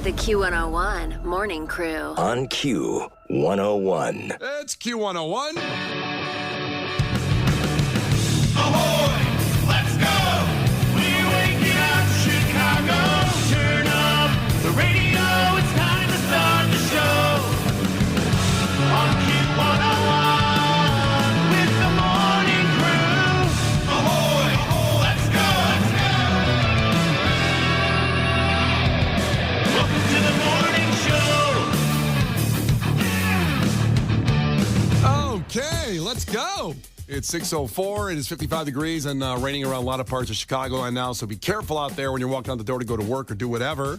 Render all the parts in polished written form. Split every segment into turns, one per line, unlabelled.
The Q101 Morning Crew.
On Q101.
It's Q101.
Ahoy! Let's go! We're waking up Chicago. Turn up the radio. It's time to start the show. On Q101 with the Morning Crew. Ahoy! Let's go! Welcome to the morning show.
Okay, let's go. It's 6:04. It is 55 degrees and raining around a lot of parts of Chicago right now, so be careful out there when you're walking out the door to go to work or do whatever.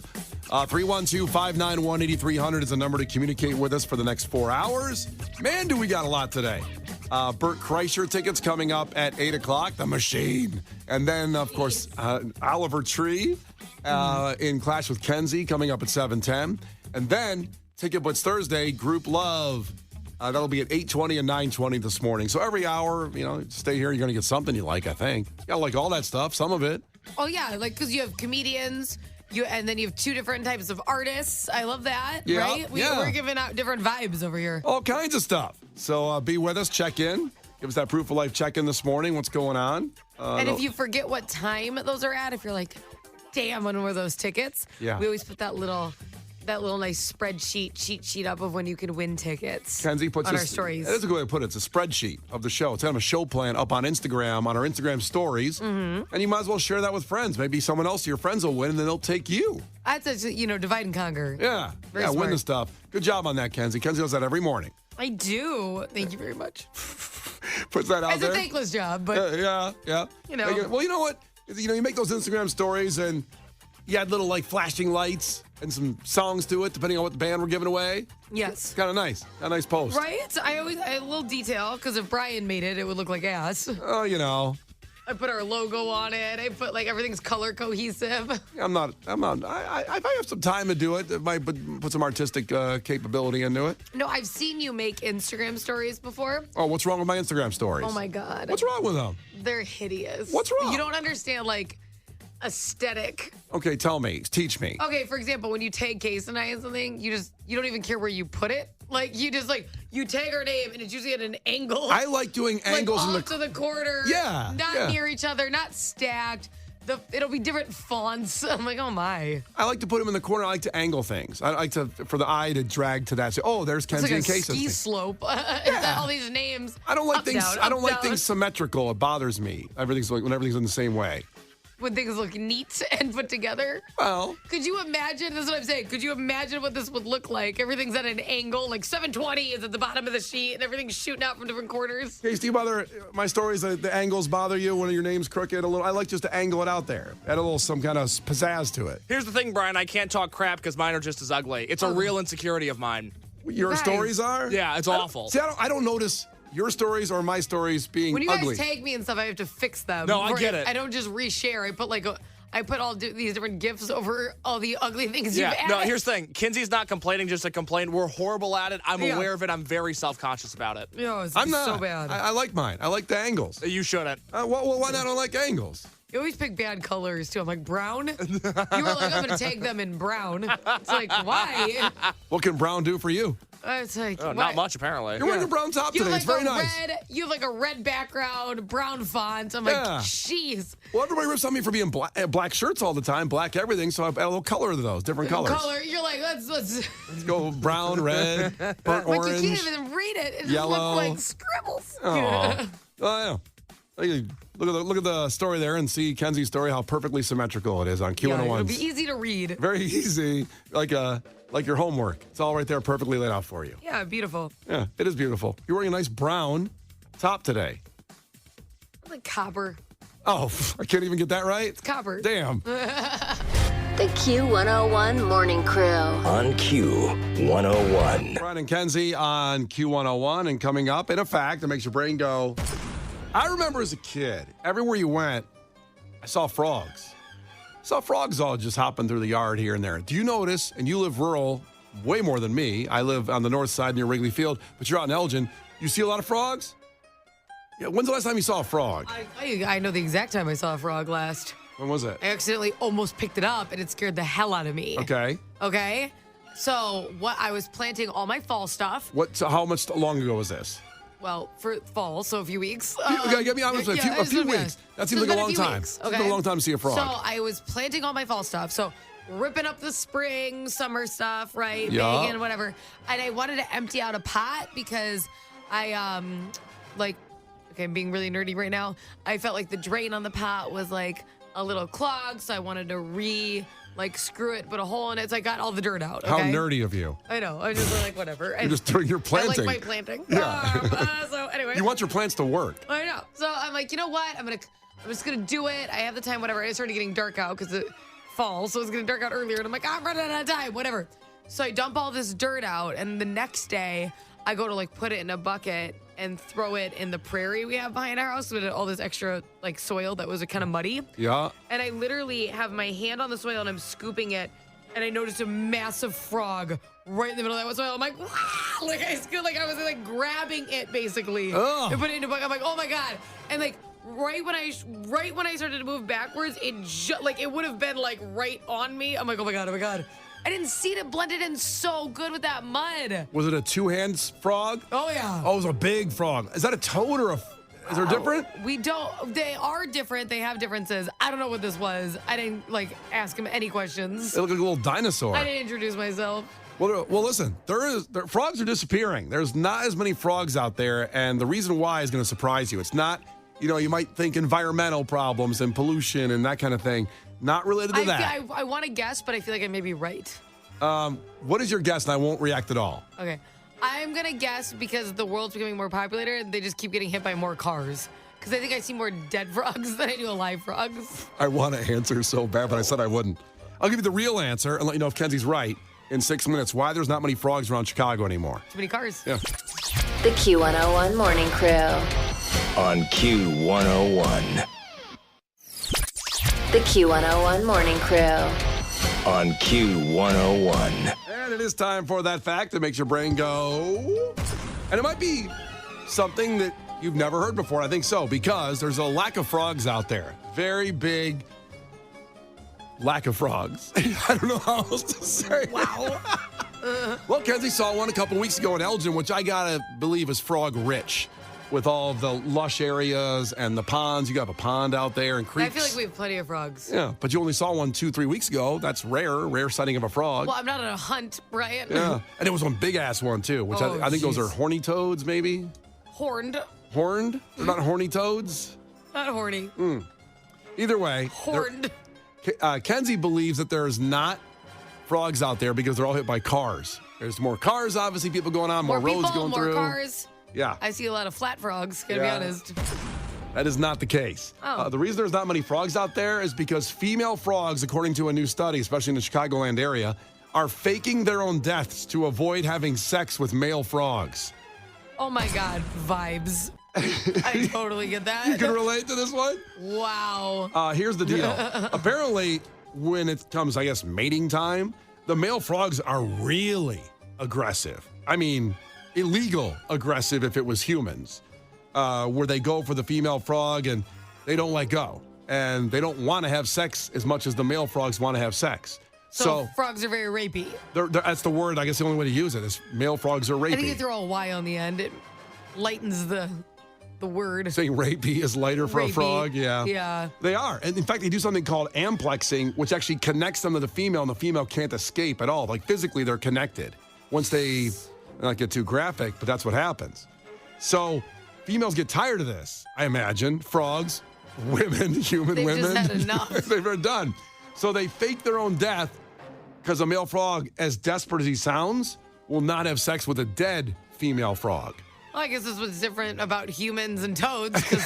312-591-8300 is the number to communicate with us for the next 4 hours. Man, do we got a lot today. Bert Kreischer tickets coming up at 8 o'clock, The Machine. And then, of course, Oliver Tree in Clash with Kenzie coming up at 7:10. And then, Ticket Blitz Thursday, Group Love. That'll be at 8:20 and 9:20 this morning. So every hour, stay here, you're going to get something you like, I think. You got to like all that stuff, some of it.
Oh, yeah, because you have comedians, and then you have two different types of artists. I love that,
Yeah,
right?
yeah.
We're giving out different vibes over here.
All kinds of stuff. So be with us, check in. Give us that proof of life check-in this morning. What's going on?
And if you forget what time those are at, if you're like, damn, when were those tickets?
Yeah.
We always put that little nice spreadsheet, cheat sheet up of when you can win tickets.
Kenzie puts
on
this,
our stories.
That's a good way to put it. It's a spreadsheet of the show. It's kind of a show plan up on Instagram, on our Instagram stories. Mm-hmm. And you might as well share that with friends. Maybe someone else, your friends will win, and then they'll take you.
That's divide and conquer.
Yeah.
Very
win
smart.
the stuff. Good job on that, Kenzie. Kenzie does that every morning.
I do. Thank you very much.
Puts that out
It's
there.
a thankless job, but
Yeah. Well, you know what? You make those Instagram stories, and you add little, flashing lights and some songs to it, depending on what the band we're giving away.
yes.
Kind of nice. Got a nice post.
Right? I a little detail, because if Brian made it, it would look like ass.
Oh,
I put our logo on it. I put everything's color cohesive.
I have some time to do it. I might put some artistic capability into it.
No, I've seen you make Instagram stories before.
Oh, what's wrong with my Instagram stories?
Oh my God.
What's wrong with them?
They're hideous.
What's wrong?
You don't understand aesthetic.
Okay, tell me. Teach me.
Okay, for example, when you tag Case and I in something, you don't even care where you put it. You tag our name and it's usually at an angle.
I like doing angles
off to the corner.
Yeah,
Not
yeah.
near each other, not stacked. It'll be different fonts. I'm like, oh my.
I like to put them in the corner. I like to angle things. I like for the eye to drag to that. Say, oh, there's
It's
Kenzie
like
and
a
Case.
ski slope. It's got all these names.
I don't like
Up,
things.
down,
I don't
up,
like
down.
things symmetrical. It bothers me. When everything's in the same way.
When things look neat and put together.
Well,
Could you imagine? This is what I'm saying. Could you imagine what this would look like? Everything's at an angle. 720 is at the bottom of the sheet, and everything's shooting out from different corners.
Case, do you bother my stories? The angles bother you when your name's crooked a little. I like just to angle it out there. Add some kind of pizzazz to it.
Here's the thing, Brian. I can't talk crap because mine are just as ugly. It's a real insecurity of mine.
Your
Guys.
stories are?
Yeah, it's awful.
I don't notice your stories or my stories being
When you
ugly.
guys tag me and stuff, I have to fix them.
No, I
Or
get it.
I don't just reshare. I put all these different GIFs over all the ugly things you've
Yeah,
added.
no, here's the thing. Kinsey's not complaining just to complain. We're horrible at it. I'm
Yeah.
aware of it. I'm very self-conscious about it.
It's
I'm not.
so bad.
I like mine. I like the angles.
You shouldn't.
Well, why not? I don't like angles.
You always pick bad colors, too. I'm like, brown? You were like, I'm going to tag them in brown. It's like, why?
What can brown do for you?
It's like,
Oh,
why?
not much, apparently.
You're wearing a brown top
You
today.
have
It's very nice.
You have a red background, brown font. I'm like,
Yeah.
jeez.
Well, everybody rips on me for being black shirts all the time, black everything, so I've added a little color to those, different colors.
Color. You're like, let's
Let's go brown, red, burnt
like
orange.
you can't even read it. It
yellow.
just looks like scribbles.
Oh, yeah. Look at the story there and see Kenzie's story, how perfectly symmetrical it is on
Yeah,
Q101.
it'll be easy to read.
Very easy, like your homework. It's all right there, perfectly laid out for you.
Yeah, beautiful.
Yeah, it is beautiful. You're wearing a nice brown top today.
Like copper.
Oh, I can't even get that right?
It's copper.
Damn.
The Q101 Morning Crew.
On Q101.
Brian and Kenzie on Q101, and coming up, in a fact that makes your brain go, I remember as a kid, everywhere you went, I saw frogs. Saw frogs all just hopping through the yard here and there. Do you notice, and you live rural way more than me, I live on the north side near Wrigley Field, but you're out in Elgin, you see a lot of frogs? Yeah, when's the last time you saw a frog?
I know the exact time I saw a frog last.
When was it?
I accidentally almost picked it up, and it scared the hell out of me.
Okay.
Okay? So I was planting all my fall stuff.
So how much long ago was this?
Well, for fall, so a few weeks.
Okay, get me honest with a few weeks. That seems like a long time.
Weeks, okay?
Seems like a long time to see a frog.
So I was planting all my fall stuff. So ripping up the spring, summer stuff, right?
Yeah.
Megan, whatever. And I wanted to empty out a pot because I, okay, I'm being really nerdy right now. I felt like the drain on the pot was like a little clogged, so I wanted to screw it, put a hole in it. So I got all the dirt out.
How
Okay?
nerdy of you.
I know. I just like whatever.
You're planting.
I like my planting.
Yeah.
So anyway.
You want your plants to work.
I know. So I'm like, you know what? I'm just gonna do it. I have the time, whatever. It started getting dark out because it fall, so it's gonna dark out earlier. And I'm like, I'm running out of time, whatever. So I dump all this dirt out, and the next day I go to put it in a bucket and throw it in the prairie we have behind our house with all this extra soil that was kind of muddy.
Yeah.
And I literally have my hand on the soil and I'm scooping it, and I noticed a massive frog right in the middle of that soil. I'm like, wow! I was grabbing it basically and put it in a bucket. I'm like, oh my god! And right when I started to move backwards, it would have been right on me. I'm like, oh my god, oh my god! I didn't see it. It blended in so good with that mud.
Was it a two-hands frog?
Oh yeah.
Oh, it was a big frog. Is that a toad or is there different?
We don't. They are different. They have differences. I don't know what this was. I didn't ask him any questions.
It looked like a little dinosaur.
I didn't introduce myself.
Well, listen. Frogs are disappearing. There's not as many frogs out there, and the reason why is going to surprise you. It's not. You might think environmental problems and pollution and that kind of thing. Not related to that.
I want to guess, but I feel like I may be right.
What is your guess? And I won't react at all.
Okay. I'm going to guess because the world's becoming more popular, they just keep getting hit by more cars. Because I think I see more dead frogs than I do alive frogs.
I want to answer so bad, but I said I wouldn't. I'll give you the real answer and let you know if Kenzie's right in 6 minutes. Why there's not many frogs around Chicago anymore.
Too many cars.
Yeah.
The Q101 Morning Crew.
On Q101.
The Q101 Morning Crew.
On Q101.
And it is time for that fact that makes your brain go. And it might be something that you've never heard before. I think so, because there's a lack of frogs out there. Very big lack of frogs. I don't know how else to say.
Wow.
Well, Kenzie saw one a couple weeks ago in Elgin, which I gotta believe is frog rich. With all the lush areas and the ponds. You got a pond out there and creeks.
I feel like we have plenty of frogs.
Yeah, but you only saw one 2-3 weeks ago. That's rare sighting of a frog.
Well, I'm not on a hunt, Brian.
Yeah, and it was one big-ass one, too, which
Oh,
I think those
jeez.
are horny toads, maybe?
Horned.
Horned? They're not horny toads?
Not horny.
Either way.
Horned.
Kenzie believes that there's not frogs out there because they're all hit by cars. There's more cars, obviously, people going on, more roads
people,
going
more
through.
cars.
Yeah.
I see a lot of flat frogs, gotta be
Yeah.
honest.
That is not the case.
Oh.
The reason there's not many frogs out there is because female frogs, according to a new study, especially in the Chicagoland area, are faking their own deaths to avoid having sex with male frogs.
Oh my God, vibes. I totally get that.
You can relate to this one?
Wow.
Here's the deal. Apparently, when it comes, I guess, mating time, the male frogs are really aggressive. I mean, illegal aggressive if it was humans, where they go for the female frog and they don't let go. And they don't want to have sex as much as the male frogs want to have sex.
So frogs are very rapey.
That's the word, I guess the only way to use it is male frogs are rapey.
I think you throw a Y on the end. It lightens the word.
Saying rapey is lighter for
Rapey.
a frog, yeah.
Yeah.
They are. And in fact, they do something called amplexing, which actually connects them to the female, and the female can't escape at all. Like physically, they're connected. Once they, not get too graphic, but that's what happens. So females get tired of this, I imagine. Frogs, women, human
They've
women.
just had enough.
They're done. So they fake their own death because a male frog, as desperate as he sounds, will not have sex with a dead female frog.
Well, I guess this was different about humans and toads because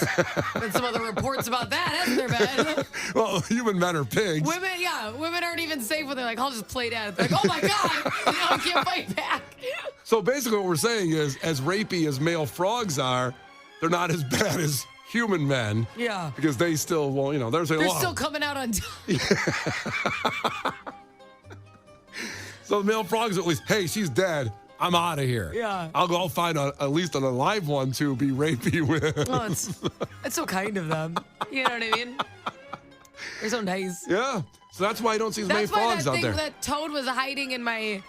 there's some other reports about that, hasn't there, Ben?
Well, human men are pigs.
Women aren't even safe when they're like, I'll just play dead. They're like, oh my God, I can't fight back.
So basically what we're saying is, as rapey as male frogs are, they're not as bad as human men.
Yeah.
Because they still, well, there's a
They're
law.
still coming out on top.
So the male frogs at least, hey, she's dead. I'm out of here.
Yeah.
I'll find at least an alive one to be rapey with.
Oh, it's so kind of them. You know what I mean? They're so nice.
Yeah. So that's why I don't see as many
That's why
frogs
that
out
thing,
there.
that toad was hiding in my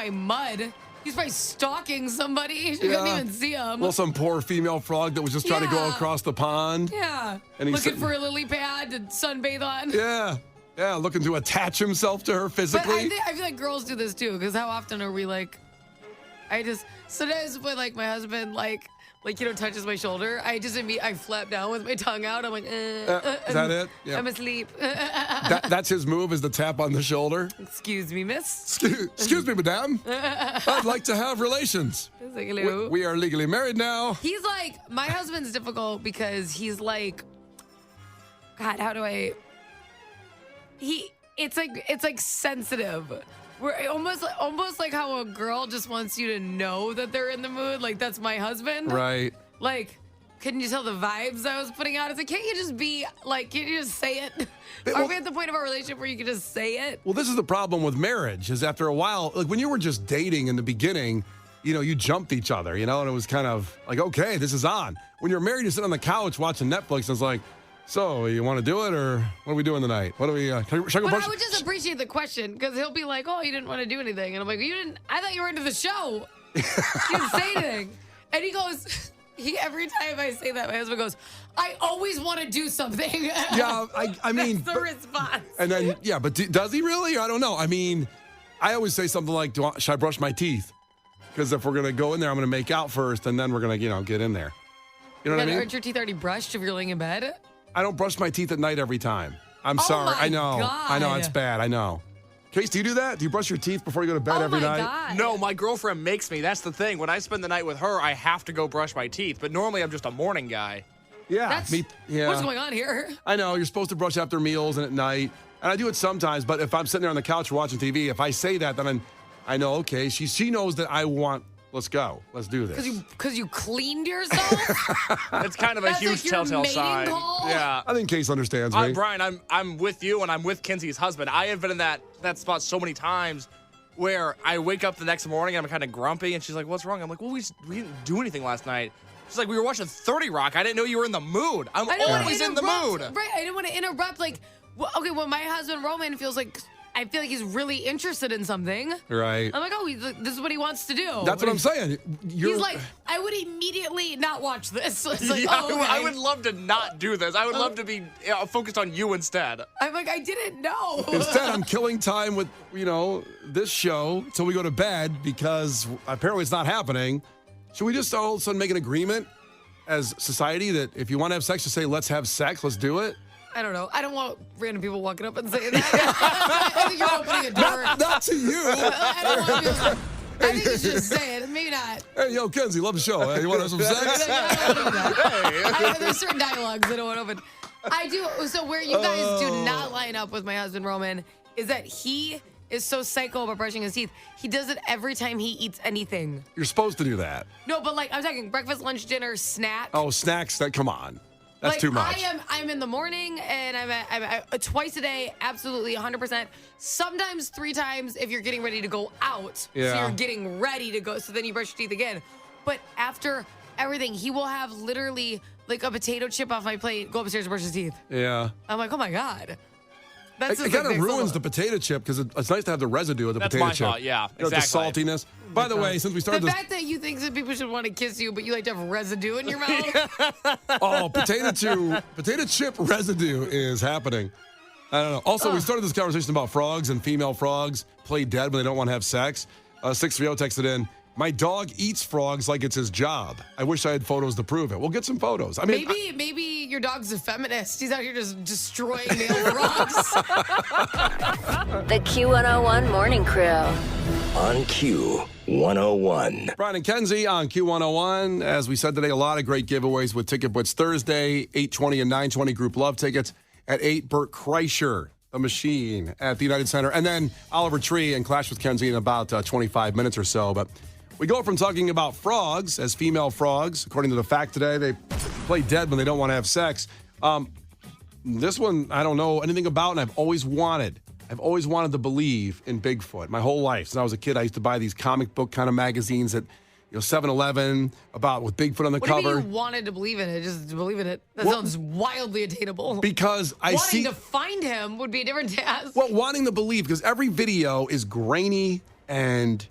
mud. He's probably stalking somebody. You couldn't even see him.
Well, some poor female frog that was just trying to go
Yeah.
across the pond.
Yeah.
And he's
Looking
sitting-
for a lily pad to sunbathe on.
Yeah. Yeah, looking to attach himself to her
But
physically.
I feel like girls do this too, because how often are we like, sometimes when like my husband touches my shoulder, I flap down with my tongue out. I'm like,
Is that it? Yeah.
I'm asleep.
That's his move, is the tap on the shoulder.
Excuse me, miss.
Excuse me, madame. I'd like to have relations.
It's like, hello.
We are legally married now.
He's like, my husband's difficult because he's like, God, how do I? It's like sensitive. We're almost like how a girl just wants you to know that they're in the mood. Like that's my husband.
Right.
Like, couldn't you tell the vibes I was putting out? It's like, can't you just be like, can't you just say it? Are we at the point of our relationship where you can just say it?
Well, this is the problem with marriage, is after a while, like when you were just dating in the beginning, you jumped each other, and it was kind of like, okay, this is on. When you're married, you sit on the couch watching Netflix, and it's like, so you want to do it, or what are we doing tonight? What do we, should I go
But
brush?
I would just appreciate the question because he'll be like, oh, you didn't want to do anything. And I'm like, I thought you were into the show. You didn't say anything. And he goes, every time I say that, my husband goes, I always want to do something.
Yeah, I mean.
That's the response.
And then, yeah, but does he really? I don't know. I mean, I always say something like, should I brush my teeth? Because if we're going to go in there, I'm going to make out first, and then we're going to, get in there. You know what I mean?
Aren't your teeth already brushed if you're laying in bed?
I don't brush my teeth at night every time. I'm
Oh
sorry.
my
I know. I know
God.
it's bad. I know. Case, do you do that? Do you brush your teeth before you go to bed every night?
God.
No, my girlfriend makes me. That's the thing. When I spend the night with her, I have to go brush my teeth. But normally, I'm just a morning guy.
Yeah. Yeah.
What's going on here?
I know. You're supposed to brush after meals and at night. And I do it sometimes. But if I'm sitting there on the couch watching TV, if I say that, then I know, okay, she knows that I want, let's go. Let's do this.
Because you cleaned yourself?
It's kind of a
That's
huge
like your
telltale
mating
sign.
call?
Yeah.
I think Case understands me.
Brian, I'm with you, and I'm with Kenzie's husband. I have been in that spot so many times where I wake up the next morning and I'm kind of grumpy, and she's like, "What's wrong?" I'm like, "Well, we didn't do anything last night." She's like, "We were watching 30 Rock. I didn't know you were in the mood. I'm
I didn't wanna
always in the mood."
interrupt. Right, I didn't want to interrupt. Like, okay, well, my husband Roman feels like I feel like he's really interested in something.
Right.
I'm like, oh, this is what he wants to do.
That's what I'm saying.
He's like, I would immediately not watch this. It's like,
Yeah,
oh, okay.
I would love to not do this. I would love to be focused on you instead.
I'm like, I didn't know.
Instead, I'm killing time with, this show till we go to bed because apparently it's not happening. Should we just all of a sudden make an agreement as society that if you want to have sex, just say, let's have sex, let's do it?
I don't know. I don't want random people walking up and saying that. I think you're opening a door.
Not to you.
I don't want people. I think you should just say it. Maybe not.
Hey, yo, Kenzie, love the show. Hey, you want to have some sex?
I don't do that. There's certain dialogues that I don't want to open. I do. So where you guys do not line up with my husband Roman is that he is so psycho about brushing his teeth. He does it every time he eats anything.
You're supposed to do that.
No, but like I'm talking breakfast, lunch, dinner, snack.
Oh, snacks, come on. That's
like,
too much.
I'm in the morning and I'm twice a day, absolutely 100%. Sometimes 3 times if you're getting ready to go out. So
Yeah.
you're getting ready to go. So then you brush your teeth again. But after everything, he will have literally like a potato chip off my plate, go upstairs and brush his teeth.
Yeah.
I'm like, oh my God. That's
It
just
kind
like
of
next
ruins the
level.
potato chip because it's nice to have the residue of the
That's
potato
my
chip.
thought, yeah,
The
exactly.
saltiness. By the way, since we
The
started this,
fact that you think that people should want to kiss you, but you like to have residue in your mouth.
potato chip residue is happening. I don't know. Also, we started this conversation about frogs and female frogs play dead when they don't want to have sex. 630 texted in, my dog eats frogs like it's his job. I wish I had photos to prove it. We'll get some photos. I mean,
Maybe your dog's a feminist. He's out here just destroying male frogs.
The Q101 Morning Crew.
On Q101.
Brian and Kenzie on Q101. As we said today, a lot of great giveaways with Ticket Blitz Thursday, 8:20 and 9:20 group love tickets. At 8, Bert Kreischer, the machine at the United Center. And then Oliver Tree and Clash with Kenzie in about 25 minutes or so. But we go from talking about frogs as female frogs. According to the fact today, they play dead when they don't want to have sex. This one, I don't know anything about, and I've always wanted to believe in Bigfoot my whole life. Since I was a kid, I used to buy these comic book kind of magazines that 7-Eleven about with Bigfoot on the
What do you
cover.
mean you wanted to believe in it? Just to believe in it? That sounds wildly attainable.
Because I
Wanting
see
to find him would be a different task.
well, wanting to believe because every video is grainy and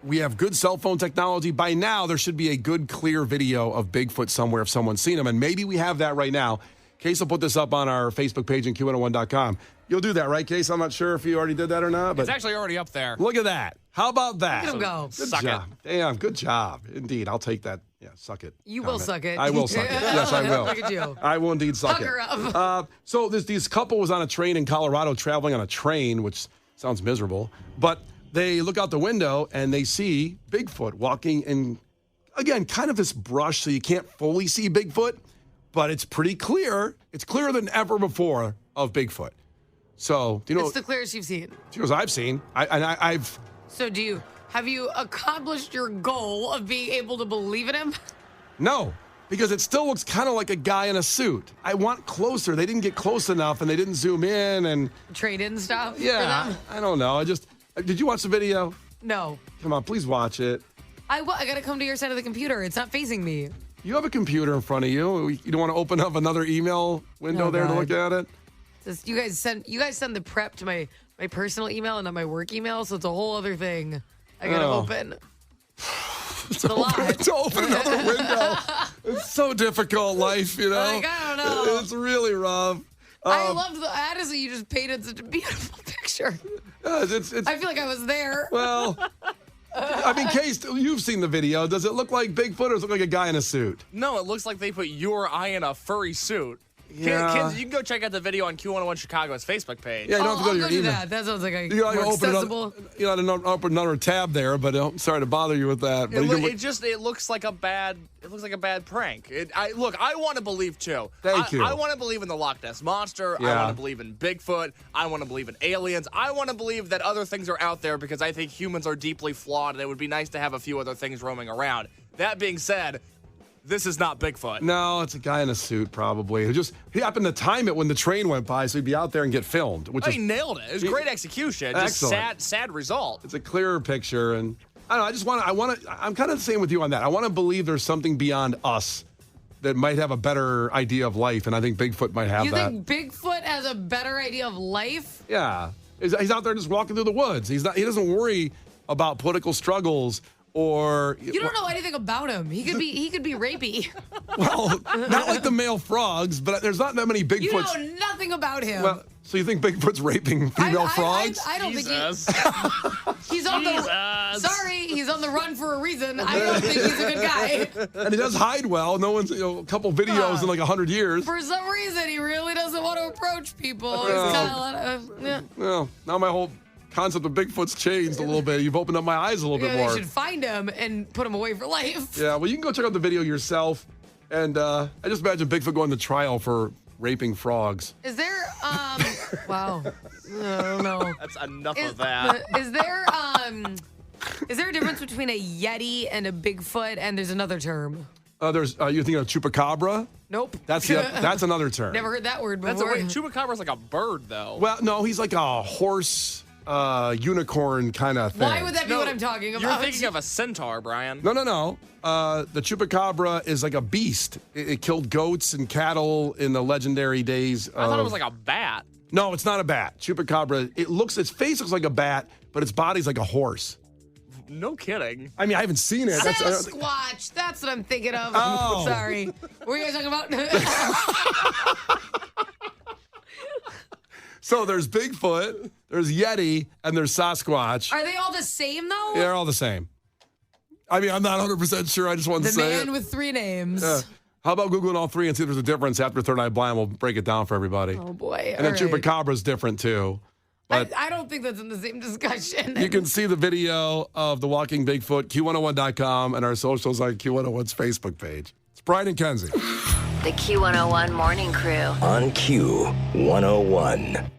we have good cell phone technology. By now, there should be a good, clear video of Bigfoot somewhere if someone's seen him, and maybe we have that right now. Case will put this up on our Facebook page and Q101.com. You'll do that, right, Case? I'm not sure if you already did that or not, but
It's actually already up there.
look at that. How about that?
Look at him go.
Good
Suck
job. Damn, good job. Indeed, I'll take that. Yeah, suck it.
You will
comment.
suck it.
I will suck it. Yes, I will.
Look at you.
I will indeed suck
Hug
it.
her up.
So this couple was on a train in Colorado, traveling on a train, which sounds miserable. But they look out the window and they see Bigfoot walking in, again, kind of this brush, so you can't fully see Bigfoot, but it's pretty clear. It's clearer than ever before of Bigfoot. So, do you know?
It's the clearest you've seen.
As I've seen. I've.
So have you accomplished your goal of being able to believe in him?
No, because it still looks kind of like a guy in a suit. I want closer. They didn't get close enough, and they didn't zoom in, and
Trade-in stuff for
yeah,
them?
I don't know. Did you watch the video?
No.
Come on, please watch it.
I got to come to your side of the computer. It's not facing me.
You have a computer in front of you. You don't want to open up another email window
Oh,
there to
God.
look at it?
You guys send the prep to my personal email and not my work email, so it's a whole other thing I got to
Oh.
open. It's a lot.
To open another window. It's so difficult, life, you know?
Like, I don't know.
It's really rough.
I love honestly, you just painted such a beautiful picture.
It's
I feel like I was there.
well, I mean, Case, you've seen the video. Does it look like Bigfoot or does it look like a guy in a suit?
No, it looks like they put you or I in a furry suit.
Yeah.
Kids, you can go check out the video on Q101 Chicago's Facebook page.
Yeah, you don't have to go
I'll
to your
do
email.
that. That sounds like a
You gotta
more
open
accessible.
open another tab there, but I'm sorry to bother you with that. But
It looks like a bad prank. I want to believe too.
Thank you.
I want to believe in the Loch Ness monster. I
Yeah.
want to believe in Bigfoot. I want to believe in aliens. I want to believe that other things are out there because I think humans are deeply flawed and it would be nice to have a few other things roaming around. That being said, this is not Bigfoot.
No, it's a guy in a suit, probably. He happened to time it when the train went by, so he'd be out there and get filmed. Which
He nailed it. It was great execution. Just
Excellent.
sad result.
it's a clearer picture, and I don't know. I'm kind of the same with you on that. I want to believe there's something beyond us that might have a better idea of life, and I think Bigfoot might have
You
that.
think Bigfoot has a better idea of life?
Yeah, he's out there just walking through the woods. He doesn't worry about political struggles. Or
You don't know anything about him. He could be rapey.
well, not like the male frogs, but there's not that many Bigfoots.
You know nothing about him.
Well, so you think Bigfoot's raping female frogs?
I don't
Jesus.
think he's on the. Sorry, he's on the run for a reason. I don't think he's a good guy.
And he does hide well. No one's, a couple videos in like 100 years.
For some reason, he really doesn't want to approach people. He's kind of yeah.
Well, now my whole concept of Bigfoot's changed a little bit. You've opened up my eyes a little bit
They
more.
should find him and put him away for life.
Yeah, well, you can go check out the video yourself. And I just imagine Bigfoot going to trial for raping frogs.
Is there wow. I don't know.
That's enough of that.
Is there a difference between a Yeti and a Bigfoot, and there's another term?
You're thinking of chupacabra?
Nope.
That's another term.
Never heard that word before.
That's a wait. Chupacabra's like a bird, though.
Well, no, he's like a horse, unicorn kind of thing.
Why would that be what I'm talking about?
You're thinking of a centaur, Brian.
No. The chupacabra is like a beast. It killed goats and cattle in the legendary days.
I thought it was like a bat.
No, it's not a bat. Chupacabra. Its face looks like a bat, but its body's like a horse.
No kidding.
I mean, I haven't seen it.
Sasquatch. That's what I'm thinking of.
Oh.
Sorry. What were you guys talking about?
So there's Bigfoot, there's Yeti, and there's Sasquatch.
Are they all the same, though?
Yeah, they're all the same. I mean, I'm not 100% sure. I just wanted
The
to say
man
it.
with three names.
How about Googling all three and see if there's a difference after Third Eye Blind? We'll break it down for everybody.
Oh, boy.
And then
All right.
Chupacabra's different, too. But
I don't think that's in the same discussion.
you can see the video of the walking Bigfoot, Q101.com, and our socials on Q101's Facebook page. It's Brian and Kenzie.
The Q101 Morning Crew.
On Q101.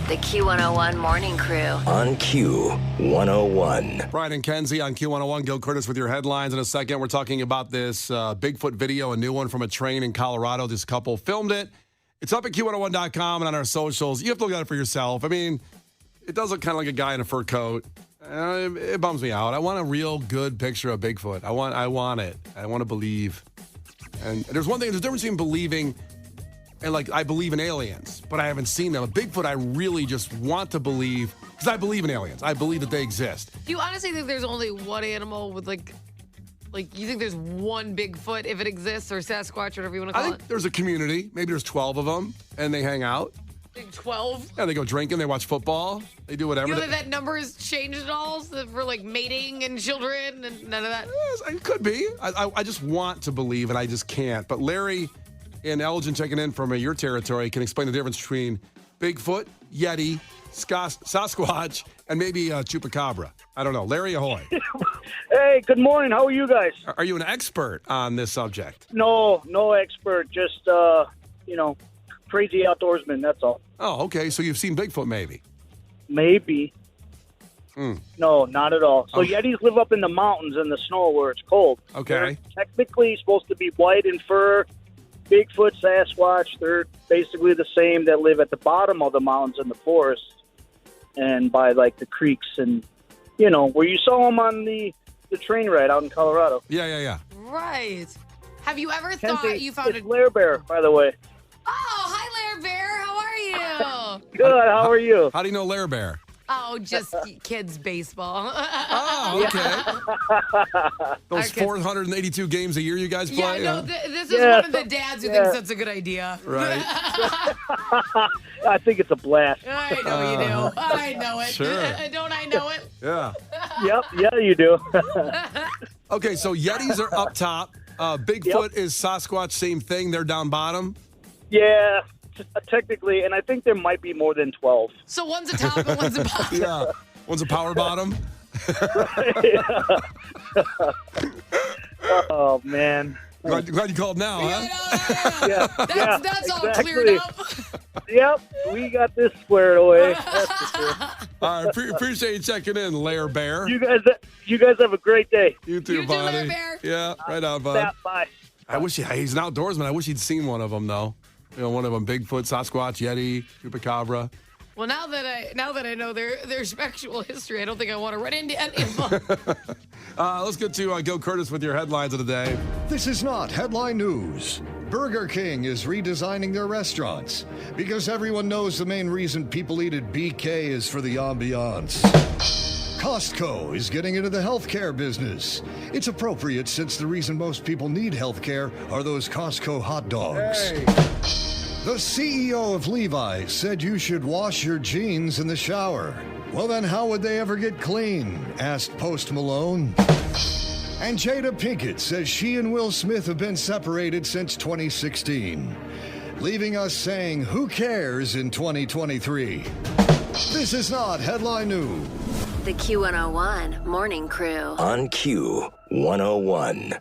The Q101 Morning Crew.
On Q101.
Brian and Kenzie on Q101. Gil Curtis with your headlines. In a second, we're talking about this Bigfoot video, a new one from a train in Colorado. This couple filmed it. It's up at Q101.com and on our socials. You have to look at it for yourself. I mean, it does look kind of like a guy in a fur coat. It bums me out. I want a real good picture of Bigfoot. I want it. I want to believe. And there's one thing. There's a difference between believing and like I believe in aliens, but I haven't seen them. A Bigfoot, I really just want to believe because I believe in aliens. I believe that they exist.
Do you honestly think there's only one animal with like you think there's one Bigfoot if it exists, or Sasquatch, or whatever you want to
I
call
think there's a community. Maybe there's 12 of them, and they hang out.
it? 12.
Yeah, they go drinking. They watch football. They do whatever.
You know that number has changed at all for like mating and children and none of that?
Yes, it could be. I just want to believe, and I just can't. But Larry and Elgin checking in from your territory can explain the difference between Bigfoot, Yeti, Sasquatch, and maybe Chupacabra. I don't know. Larry, ahoy.
Hey, good morning. How are you guys?
Are you an expert on this subject?
No expert. Just, crazy outdoorsman. That's all.
Oh, okay. So you've seen Bigfoot, maybe?
Maybe. No, not at all. So
Oh.
Yetis live up in the mountains in the snow where it's cold.
Okay.
They're technically supposed to be white in fur. Bigfoot, Sasquatch, they're basically the same that live at the bottom of the mountains in the forest and by, like, the creeks and, where you saw them on the train ride out in Colorado.
Yeah.
Right. Have you ever
Kenzie,
thought you found
it's Lair Bear, by the way.
Oh, hi, Lair Bear. How are you?
Good. How are you?
How do you know Lair Bear?
Oh, just kids baseball.
Oh, okay. Those
Our kids-
482 games a year you guys
Yeah,
play?
no,
huh?
this is
Yeah.
one of the dads who thinks that's a good idea.
Right.
I think it's a blast.
I know you do. I know it.
Sure.
Don't I know it?
Yeah.
Yep. Yeah, you do.
Okay, so Yetis are up top. Bigfoot is Sasquatch, same thing. They're down bottom.
Yeah, technically, and I think there might be more than 12.
So one's a top and one's a bottom.
Yeah. One's a power bottom.
Oh, man.
Glad you called now, huh?
Yeah,
That's all
exactly.
cleared up.
Yep, we got this squared away. That's for sure.
All right, appreciate you checking in, Lair Bear.
You guys have a great day.
You too,
You too,
buddy.
Lair Bear.
Yeah, right on, bud.
Yeah, bye.
I wish he's an outdoorsman. I wish he'd seen one of them, though. One of them, Bigfoot, Sasquatch, Yeti, Chupacabra.
Well, now that I know their sexual history, I don't think I want to run into any of them.
Let's get to Go Curtis with your headlines of the day.
This is not headline news. Burger King is redesigning their restaurants because everyone knows the main reason people eat at BK is for the ambiance. Costco is getting into the healthcare business. It's appropriate since the reason most people need healthcare are those Costco hot dogs. The CEO of Levi's said you should wash your jeans in the shower. Well, then how would they ever get clean? Asked Post Malone. And Jada Pinkett says she and Will Smith have been separated since 2016, leaving us saying, who cares in 2023? This is not headline news.
The Q101 Morning Crew.
On Q101.